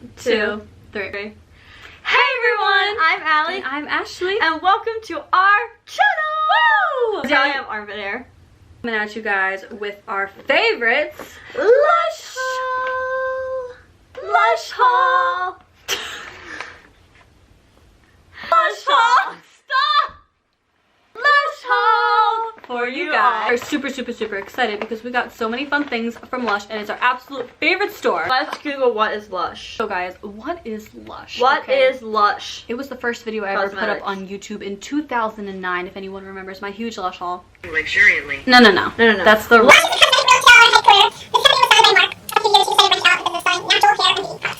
2, 3. Hey everyone! I'm Allie. And I'm Ashley. And welcome to our channel! Woo! Today I have armpit hair. Coming at you guys with our favorites. Lush Haul! Lush Haul! Lush Haul! Stop! Lush Haul! For you guys. We're super excited because we got so many fun things from Lush and it's our absolute favorite store. Let's Google what is Lush. So guys, what is Lush? What is Lush? It was the first video I ever put up on YouTube in 2009, if anyone remembers my huge Lush haul. Luxuriantly. No. That's the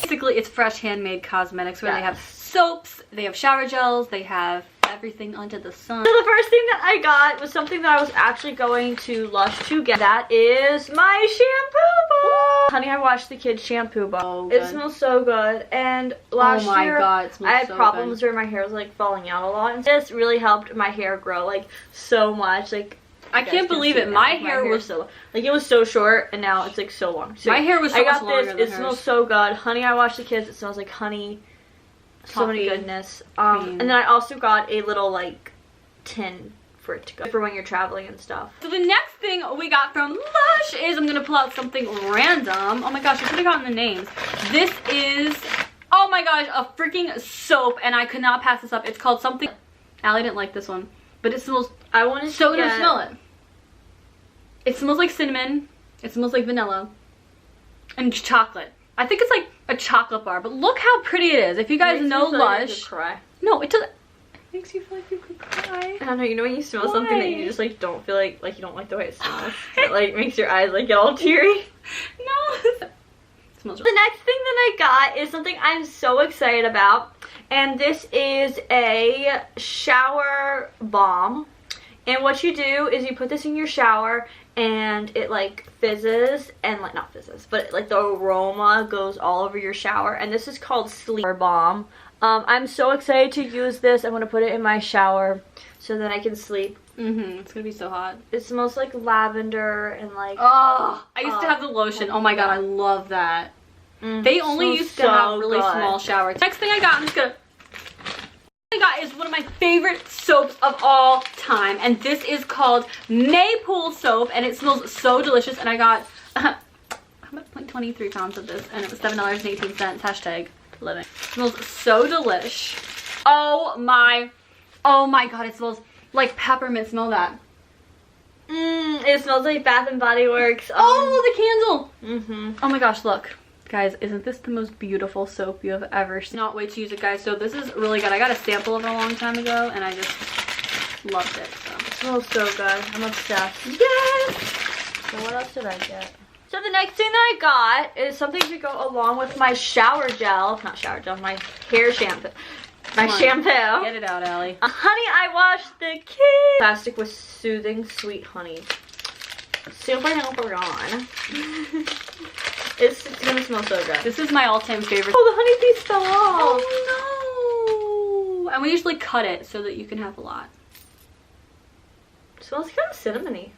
basically it's fresh handmade cosmetics where they have soaps, they have shower gels, they have everything under the sun. So the first thing that I got was something that I was actually going to Lush to get. That is my shampoo bar. Honey, I watched the kids shampoo bar. Oh, it smells so good. And last year God, it smells I had so problems good. where my hair was like falling out a lot. And this really helped my hair grow like so much. Like I can't believe it. My hair was so like it was so short and now it's like so long. So my hair was so much longer this. than It hers. smells so good. Honey, I watched the kids. It smells like honey. So many Coffee, goodness. cream. And then I also got a little like tin for it to go for when you're traveling and stuff. So the next thing we got from Lush is, I'm gonna pull out something random. Oh my gosh, I could have gotten the names. This is, oh my gosh, a freaking soap, and I could not pass this up. It's called something. Allie didn't like this one, but it smells. I wanted to So get... don't smell it. It smells like cinnamon. It smells like vanilla and chocolate. I think it's like a chocolate bar, but look how pretty it is. If you guys know Lush, cry. no, it doesn't. It makes you feel like you could cry. I don't know, you know when you smell something that you Why? just like don't feel like you don't like the way it smells. It like makes your eyes like get all teary. No. It smells The next thing that I got is something I'm so excited about, and this is a shower balm. And what you do is you put this in your shower and it like fizzes and like not fizzes, but like the aroma goes all over your shower. And this is called Sleep Balm. I'm so excited to use this. I'm going to put it in my shower so that I can sleep. It's gonna be so hot. It smells like lavender and like... Oh, I used to have the lotion. Oh my god, I love that. They only used to have really small showers. Next thing I got, I'm just gonna... I got is one of my favorite soaps of all time, and this is called Maypool soap, and it smells so delicious. And I got like 23 pounds of this, and it was $7.18. Hashtag living. It smells so delish. Oh my god, it smells like peppermint. Smell that. It smells like Bath and Body Works. Oh, the candle. Oh my gosh, look. Guys, isn't this the most beautiful soap you have ever seen? Not wait to use it, guys. So this is really good. I got a sample of it a long time ago, and I just loved it. So. It smells so good. I'm obsessed. Yes! So what else did I get? So the next thing that I got is something to go along with my shower gel. Not shower gel, my hair shampoo. My shampoo. Get it out, Allie. Honey, I washed the kids. Plastic with soothing sweet honey. Super gone. It's gonna smell so good. This is my all-time favorite. Oh, the honeybees fell off. Oh no! And we usually cut it so that you can have a lot. It smells kind of cinnamony.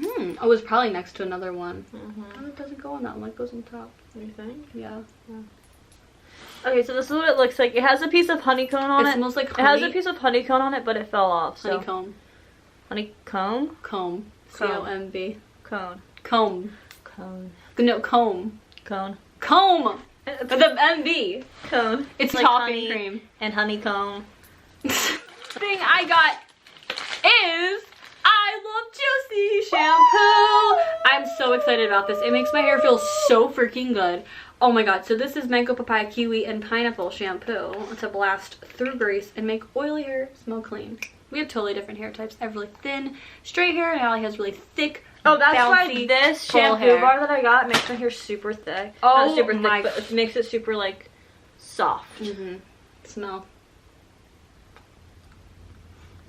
Oh, it was probably next to another one. Oh, it doesn't go on that one. It goes on top. You think? Yeah. Okay, so this is what it looks like. It has a piece of honeycomb on it. It smells like honey. It has a piece of honeycomb on it, but it fell off. So. Honeycomb. Honeycomb? Comb. C-O-M-B. Cone. Comb. Cone. No, comb. Cone. Comb! With the MB. Cone. It's like toffee honey cream. And honeycomb. Thing I got is I Love Juicy shampoo. I'm so excited about this. It makes my hair feel so freaking good. Oh my god. So this is mango, papaya, kiwi, and pineapple shampoo to blast through grease and make oily hair smell clean. We have totally different hair types. I have really thin, straight hair, and Allie has really thick, oh, that's bouncy, why this full shampoo hair. bar that I got makes my hair super thick. Oh, not super my thick, but it makes it super like soft. Smell.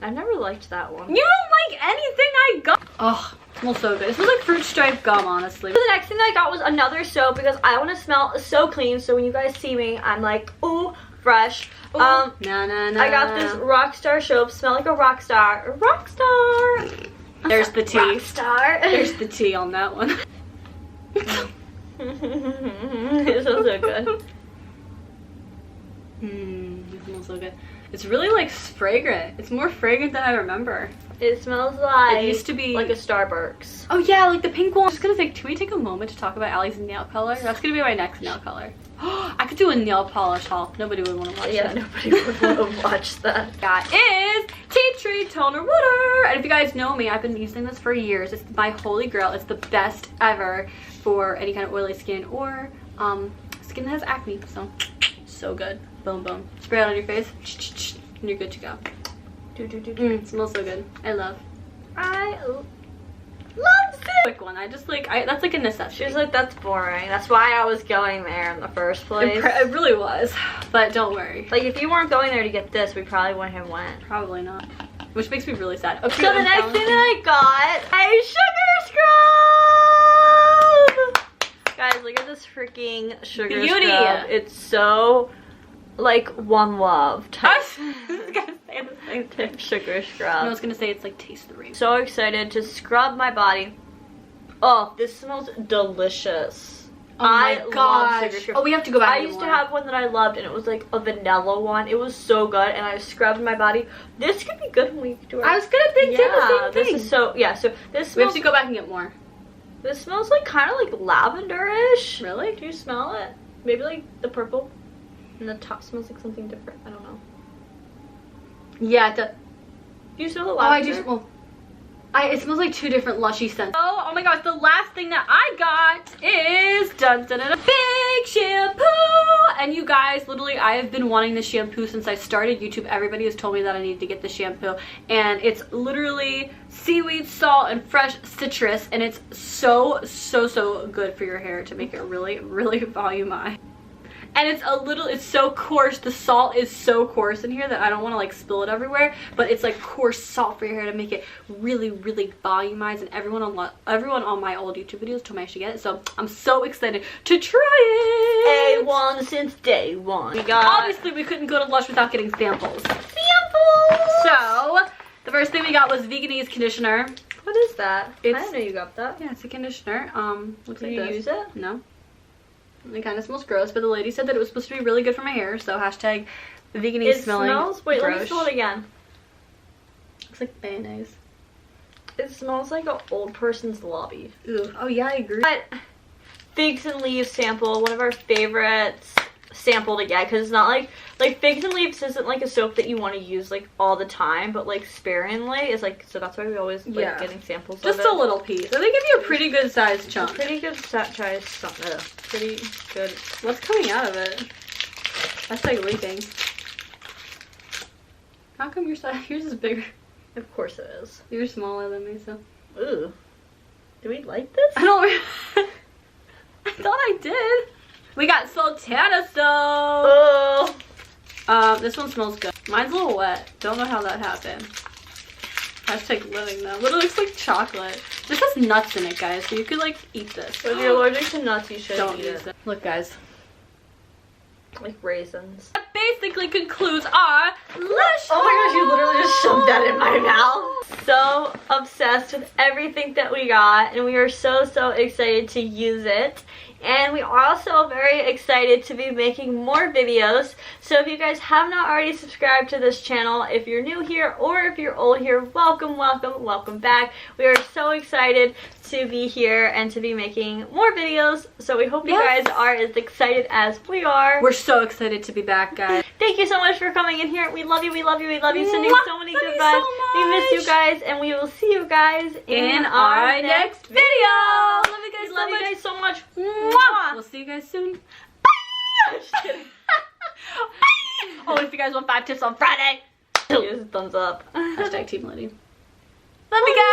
I've never liked that one. You don't like anything I got. Oh, it smells so good. It smells like fruit stripe gum, honestly. So the next thing that I got was another soap because I want to smell so clean. So when you guys see me, I'm like, ooh, fresh. Ooh. I got this Rockstar soap. Smell like a rock star. Rock star. There's the tea. Rockstar. There's the tea on that one. It smells so good. It smells so good. It's really like fragrant. It's more fragrant than I remember. It smells like, it used to be like a Starbucks. Oh yeah, like the pink one. I'm just gonna think, can we take a moment to talk about Allie's nail color? That's gonna be my next nail color. I could do a nail polish haul. Nobody would want to watch Yeah, it. nobody would want to watch that. That is Tea Tree Toner Water. And if you guys know me, I've been using this for years. It's my holy grail. It's the best ever for any kind of oily skin or skin that has acne. So good. Boom, boom. Spray it on your face, and you're good to go. It smells so good. I love it. Quick one. I just like, that's like a necessity. She was like, that's boring. That's why I was going there in the first place. It really was, but don't worry. Like, if you weren't going there to get this, we probably wouldn't have went. Probably not. Which makes me really sad. Okay, so the next thing that I got, a sugar scrub! Guys, look at this freaking sugar scrub. It's so, like, one love type. I was gonna say the same thing. Sugar scrub. I was gonna say it's like taste the rain. So excited to scrub my body. Oh, this smells delicious. Oh my love sugar scrub. Oh, we have to go back. I used to have one that I loved, and it was like a vanilla one. It was so good, and I scrubbed my body. This could be good when we do it. I was gonna think the same thing. This is so, yeah, so this smells, we have to go back and get more. This smells like kind of like lavender-ish. Really? Do you smell it? Maybe like the purple, and the top smells like something different. I don't know. Yeah, do you smell the lavender? Oh, I do. Well, it smells like two different lushy scents. Oh my gosh, the last thing that I got is a big shampoo. And you guys, literally, I have been wanting this shampoo since I started YouTube. Everybody has told me that I need to get the shampoo. And it's literally seaweed, salt, and fresh citrus. And it's so good for your hair to make it really volumized. And it's so coarse. The salt is so coarse in here that I don't want to like spill it everywhere, but it's like coarse salt for your hair to make it really volumized. And everyone on my old YouTube videos told me I should get it, so I'm so excited to try it. A1 since day one. Obviously we couldn't go to Lush without getting samples. So the first thing we got was Veganese conditioner. What is that? I didn't know you got that. Yeah, it's a conditioner. Looks like this. this. You use it? No. It kind of smells gross, but the lady said that it was supposed to be really good for my hair, so hashtag Veganese smelling. It smells, wait, let me smell it again. Looks like mayonnaise. It smells like an old person's lobby. Ooh. Oh yeah, I agree. But Figs and Leaves sample, one of our favorites sample to get, because it's not like Figs and Leaves isn't like a soap that you want to use like all the time, but like sparingly is like, so that's why we always like getting samples just of it. A little piece. So they give you a pretty good sized chunk. Pretty good size chunk. Pretty good. What's coming out of it? That's like leaking. How come yours is bigger? Of course it is. You're smaller than me, so. Ooh. Do we like this? I don't. I thought I did. We got Sultana soap. Oh. This one smells good. Mine's a little wet. Don't know how that happened. Hashtag living though. Literally looks like chocolate. This has nuts in it, guys, so you could like eat this. So if you're allergic to nuts, you shouldn't eat it. Look, guys. Like raisins. That basically concludes our Lush Haul. Oh my gosh, you literally just shoved that in my mouth. So obsessed with everything that we got, and we are so excited to use it. And we are also very excited to be making more videos. So if you guys have not already subscribed to this channel, if you're new here or if you're old here, welcome back. We are so excited to be here and to be making more videos. So we hope you guys are as excited as we are. We're so excited to be back, guys. Thank you so much for coming in here. We love you, Sending so many good vibes. We miss you guys, and we will see you guys in our next video. Love you guys love you guys so much. Mwah. We'll see you guys soon. Bye. Just kidding. Bye. Oh, if you guys want 5 tips on Friday, give us a thumbs up. Hashtag Team Liddy. Love you guys.